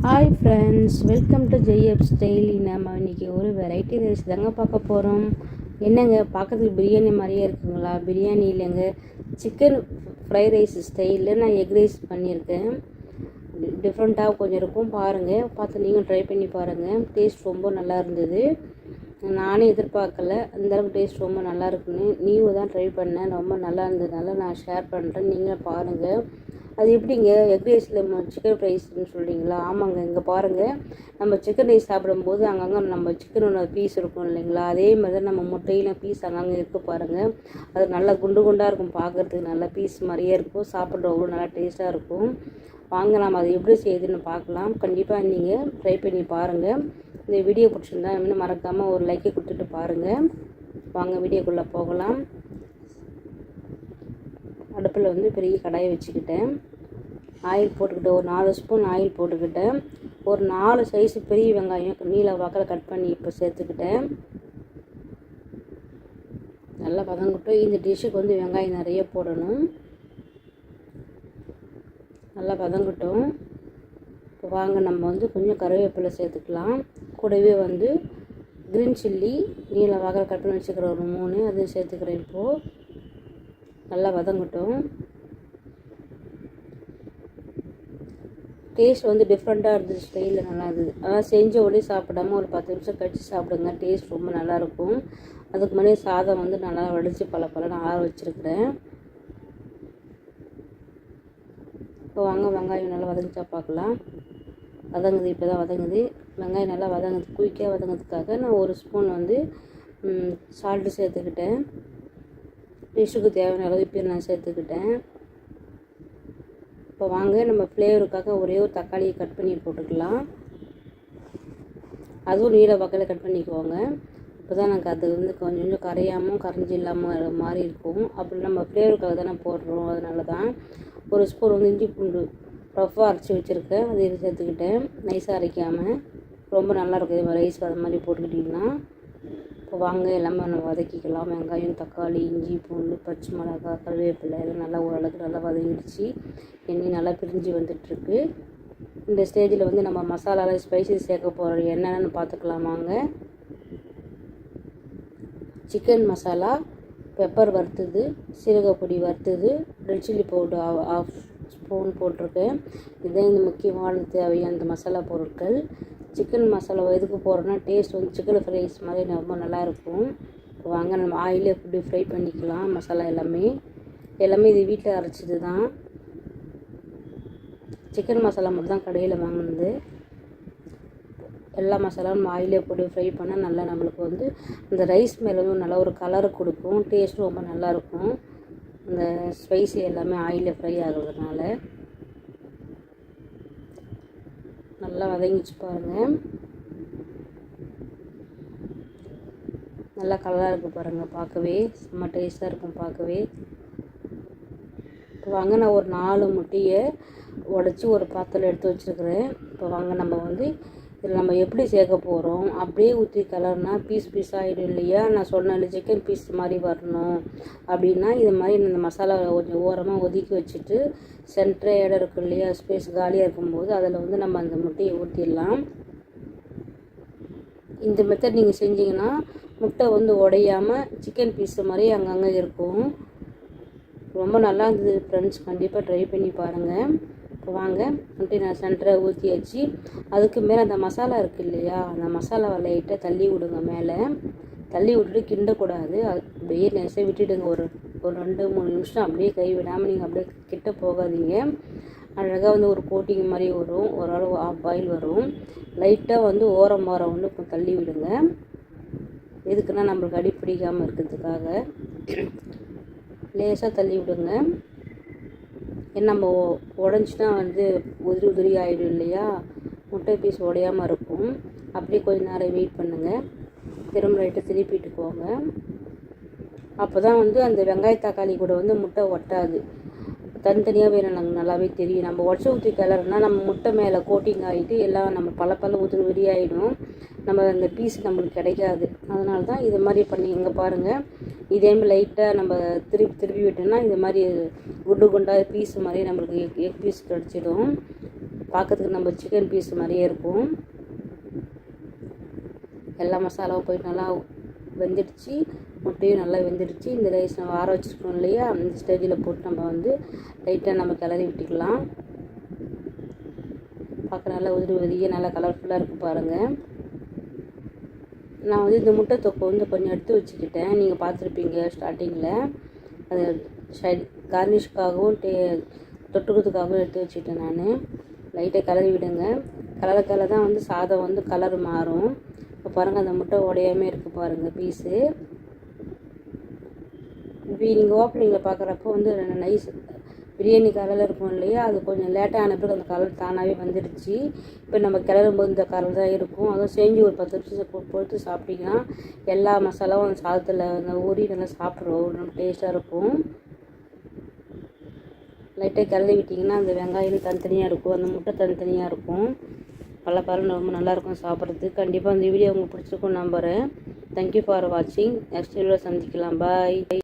Hi friends, welcome to ஜெய்எப் ஸ்டைலி. நம்ம இன்றைக்கி ஒரு வெரைட்டி ரைஸ் தாங்க பார்க்க போகிறோம். என்னங்க பார்க்கறதுக்கு பிரியாணி மாதிரியே இருக்குங்களா? பிரியாணி இல்லைங்க, சிக்கன் ஃப்ரை ரைஸ் ஸ்டைலில் நான் எக் ரைஸ் பண்ணியிருக்கேன். டிஃப்ரெண்ட்டாக கொஞ்சம் இருக்கும், பாருங்கள். பார்த்து நீங்கள் ட்ரை பண்ணி பாருங்கள். டேஸ்ட் ரொம்ப நல்லா இருந்தது. நானே எதிர்பார்க்கல அந்தளவுக்கு டேஸ்ட் ரொம்ப நல்லா இருக்குன்னு. நீயும் தான் ட்ரை பண்ணேன், ரொம்ப நல்லா இருந்ததுனால நான் ஷேர் பண்ணுறேன், நீங்கள் பாருங்கள். அது எப்படிங்க எக் ரைஸில் சிக்கன் ரைஸ்ன்னு சொல்கிறீங்களா? ஆமாங்க, இங்கே பாருங்கள். நம்ம சிக்கன் ரைஸ் சாப்பிடும்போது அங்கங்கே நம்ம சிக்கனோட பீஸ் இருக்கும் இல்லைங்களா, அதே மாதிரி தான் நம்ம முட்டையிலும் பீஸ் அங்கங்கே இருக்க பாருங்கள். அது நல்லா குண்டு குண்டாக இருக்கும், பார்க்குறதுக்கு நல்லா பீஸ் மாதிரியே இருக்கும், சாப்பிட்ற அவ்வளோ நல்லா டேஸ்ட்டாக இருக்கும். வாங்க நம்ம அதை எப்படி செய்யுதுன்னு பார்க்கலாம். கண்டிப்பாக நீங்கள் ட்ரை பண்ணி பாருங்கள். இந்த வீடியோ பிடிச்சிருந்தா இன்னும் மறக்காமல் ஒரு லைக்கை கொடுத்துட்டு பாருங்கள். வாங்க வீடியோக்குள்ளே போகலாம். அடுப்பில் வந்து பெரிய கடாயை வச்சுக்கிட்டேன், ஆயில் போட்டுக்கிட்டேன். ஒரு 4 ஸ்பூன் ஆயில் போட்டுக்கிட்டேன். ஒரு 4 சைஸு பெரிய வெங்காயம் நீல வாக்கில் கட் பண்ணி இப்போ சேர்த்துக்கிட்டேன். நல்லா வதங்கட்டும். இந்த டிஷ்ஷுக்கு வந்து வெங்காயம் நிறைய போடணும். நல்லா வதங்கட்டும். இப்போ வாங்க நம்ம வந்து கொஞ்சம் கருவேப்பிலை சேர்த்துக்கலாம். கூடவே வந்து க்ரீன் சில்லி நீல வாக்கில் கட் பண்ணி வச்சுக்கிறேன், ஒரு 3 அது சேர்த்துக்கிறேன். இப்போது நல்லா வதங்கட்டும். டேஸ்ட் வந்து டிஃப்ரெண்ட்டாக இருந்தது, ஸ்டைலில் நல்லா இருந்தது. ஆனால் செஞ்ச உடனே சாப்பிடாம ஒரு 10 நிமிஷம் கழித்து சாப்பிடுங்க, டேஸ்ட் ரொம்ப நல்லாயிருக்கும். அதுக்கு முன்னாடியே சாதம் வந்து நல்லா வடித்து பல ஆற வச்சுருக்கிறேன். இப்போ வாங்க வெங்காயம் நல்லா வதங்கிச்சா பார்க்கலாம். வதங்குது, இப்போ தான் வதங்குது. வெங்காயம் நல்லா வதங்குது. குயிக்காக வதங்கிறதுக்காக நான் 1 ஸ்பூன் வந்து சால்ட்டு சேர்த்துக்கிட்டேன். டிஷ்ஷுக்கு தேவையான அளவு இப்போ நான் சேர்த்துக்கிட்டேன். இப்போ வாங்க நம்ம ஃப்ளேவருக்காக ஒரே ஒரு தக்காளியை கட் பண்ணி போட்டுக்கலாம். அதுவும் நீல வகையில் கட் பண்ணிக்குவோங்க. இப்போ தான் எனக்கு அது வந்து கொஞ்சம் கரையாமல் கரைஞ்சி இல்லாமல் மாதிரி இருக்கும். அப்படி நம்ம ஃப்ளேவருக்காக தானே போடுறோம், அதனால தான். 1 ஸ்பூன் வந்து இஞ்சி பூண்டு ரஃப்பாக அரைச்சி வச்சுருக்கேன், அதை சேர்த்துக்கிட்டேன். நைஸாக அரைக்காமல் ரொம்ப நல்லாயிருக்கும் இது ரைஸ். அது மாதிரி போட்டுக்கிட்டிங்கன்னா இப்போ வாங்க எல்லாமே நம்ம வதக்கிக்கலாம். வெங்காயம், தக்காளி, இஞ்சி பூண்டு, பச்சை மிளகாய், கருவேப்பிலை இதெல்லாம் நல்லா ஓரளவுக்கு நல்லா வதங்கிடுச்சு. எண்ணெய் நல்லா பிரிஞ்சு வந்துட்டுருக்கு. இந்த ஸ்டேஜில் வந்து நம்ம மசாலாவில் ஸ்பைசஸ் சேர்க்க போகிறோம், என்னென்னு பார்த்துக்கலாமாங்க. சிக்கன் மசாலா, பெப்பர் வறுத்தது, சீரகப்பொடி வறுத்தது, ரெட் சில்லி பவுடர் 1/2 ஸ்பூன் போட்டிருக்கேன். இதுதான் இந்த முக்கியமான தேவையான இந்த மசாலா பொருட்கள். சிக்கன் மசாலா எதுக்கு போடுறோன்னா டேஸ்ட் வந்து சிக்கன் ஃப்ரைஸ் மாதிரி ரொம்ப நல்லாயிருக்கும். வாங்க நம்ம ஆயிலே இப்படி ஃப்ரை பண்ணிக்கலாம். மசாலா எல்லாமே இது வீட்டில் அரைச்சிது தான். சிக்கன் மசாலா மட்டும் தான் கடையில் வாங்கினது. எல்லா மசாலாவும் நம்ம ஆயிலே போட்டு ஃப்ரை பண்ணால் நல்லா நம்மளுக்கு வந்து அந்த ரைஸ் மேலே வந்து நல்லா ஒரு கலரை கொடுக்கும், டேஸ்ட்டும் ரொம்ப நல்லாயிருக்கும். இந்த ஸ்பைசி எல்லாமே ஆயிலில் ஃப்ரை ஆகுறதுனால நல்லா வதங்கிச்சு பாருங்கள். நல்லா கலராக இருக்குது பாருங்கள், பார்க்கவே செம்ம டேஸ்ட்டாக இருக்கும் பார்க்கவே. இப்போ வாங்க நான் ஒரு 4 முட்டையை உடச்சி ஒரு பாத்திரம் எடுத்து வச்சுருக்கிறேன். இப்போ வாங்க நம்ம வந்து இதில் நம்ம எப்படி சேர்க்க போகிறோம். அப்படியே ஊற்றி கலர்னா பீஸ் ஆகிடும் இல்லையா. நான் சொன்னேன் சிக்கன் பீஸ் மாதிரி வரணும் அப்படின்னா இது மாதிரி இந்த மசாலா கொஞ்சம் ஓரமாக ஒதுக்கி வச்சுட்டு சென்டர் இடம் இருக்கும் இல்லையா, ஸ்பேஸ் காலியாக இருக்கும்போது அதில் வந்து நம்ம அந்த முட்டையை ஊற்றிடலாம். இந்த மெத்தட் நீங்கள் செஞ்சிங்கன்னா முட்டை வந்து உடையாமல் சிக்கன் பீஸ் மாதிரி அங்கங்கே இருக்கும். ரொம்ப நல்லா இருந்தது ஃப்ரெண்ட்ஸ், கண்டிப்பாக ட்ரை பண்ணி பாருங்கள். இப்போ வாங்க முட்டை நான் சென்டரை ஊற்றியாச்சு. அதுக்கு மேலே அந்த மசாலா இருக்குது இல்லையா, அந்த மசாலாவை லைட்டாக தள்ளி விடுங்க. மேலே தள்ளி விட்டுட்டு கிண்டக்கூடாது, அப்படியே நெசை விட்டுடுங்க. ஒரு 2-3 நிமிஷம் அப்படியே கை விடாமல் நீங்கள் அப்படியே கிட்ட போகாதீங்க. அழகாக வந்து ஒரு கோட்டிங் மாதிரி வரும், ஓரளவு ஆஃப் பாயில் வரும். லைட்டாக வந்து ஓரம் வந்து தள்ளி விடுங்க. எதுக்குன்னா நம்மளுக்கு அடி பிடிக்காமல் இருக்கிறதுக்காக லேசாக தள்ளி விடுங்க. ஏன்னா நம்ம உடஞ்சினா வந்து உதிரி ஆகிடும் இல்லையா, முட்டை பீஸ் உடையாமல் இருக்கும். அப்படியே கொஞ்சம் நேரம் வெயிட் பண்ணுங்கள். திரும்ப லைட்டாக திருப்பிட்டு போங்க. அப்போ தான் வந்து அந்த வெங்காய தக்காளி கூட வந்து முட்டை ஒட்டாது. தனித்தனியாக வேணும், எனக்கு நல்லாவே தெரியும். நம்ம உடச்சி ஊற்றி கிளறுனா நம்ம முட்டை மேலே கோட்டிங் ஆகிட்டு எல்லாம் நம்ம பல உதிரி ஆகிடும், நம்ம அந்த பீஸ் நம்மளுக்கு கிடைக்காது. அதனால தான் இது மாதிரி பண்ணி இங்கே பாருங்கள். இதேமாதிரி லைட்டாக நம்ம திருப்பி விட்டோம்னா இந்த மாதிரி குண்டாக பீஸ் மாதிரி நம்மளுக்கு எக் பீஸ் கிடச்சிடும். பார்க்கறதுக்கு நம்ம சிக்கன் பீஸ் மாதிரியே இருக்கும். எல்லா மசாலாவும் போயிட்டு நல்லா வெந்துடுச்சு, முட்டையும் நல்லா வெந்துடுச்சு. இந்த ரைஸ் நம்ம ஆற வச்சுருக்கோம் இல்லையா, அந்த ஸ்டேஜில் போட்டு நம்ம வந்து லைட்டாக நம்ம கிளறி விட்டுக்கலாம். பார்க்க நல்லா உதிரியாக நல்லா கலர்ஃபுல்லாக இருக்குது பாருங்கள். நான் வந்து இந்த முட்டை தொக்கை வந்து கொஞ்சம் எடுத்து வச்சுக்கிட்டேன். நீங்கள் பார்த்துருப்பீங்க ஸ்டார்டிங்கில். அது கார்னிஷ்காகவும் தொட்டுக்கிறதுக்காகவும் எடுத்து வச்சுக்கிட்டேன். நான் லைட்டாக கிளறி விடுங்க. கலர் தான் வந்து சாதம் வந்து கலர் மாறும். இப்போ பாருங்கள், அந்த முட்டை உடையாமல் இருக்குது பாருங்கள் பீஸு. இப்போ நீங்கள் ஓப்பனிங்கில் பார்க்குறப்போ வந்து நைஸ் பிரியாணி கலரில் இருக்கும் இல்லையா, அது கொஞ்சம் லேட்டாக ஆன பிறகு அந்த கலர் தானாகவே வந்துடுச்சு. இப்போ நம்ம கிளறும்போது இந்த கலர் தான் இருக்கும். அதுவும் செஞ்சு ஒரு 10 நிமிஷம் பொறுத்து சாப்பிட்டிங்கன்னா எல்லா மசாலாவும் அந்த சாதத்தில் அந்த ஊறி நல்லா சாப்பிட்றோம், ரொம்ப டேஸ்ட்டாக இருக்கும். லைட்டாக கிளறி விட்டிங்கன்னா அந்த வெங்காயம் தனித்தனியாக இருக்கும், அந்த முட்டை தனித்தனியாக இருக்கும். பல ரொம்ப நல்லாயிருக்கும் சாப்பிட்றதுக்கு. கண்டிப்பாக அந்த வீடியோ உங்களுக்கு பிடிச்சிருக்கும்னு நம்புகிறேன். தேங்க்யூ ஃபார் வாட்சிங். நெக்ஸ்ட் வீடியோவில் சந்திக்கலாம். பாய்.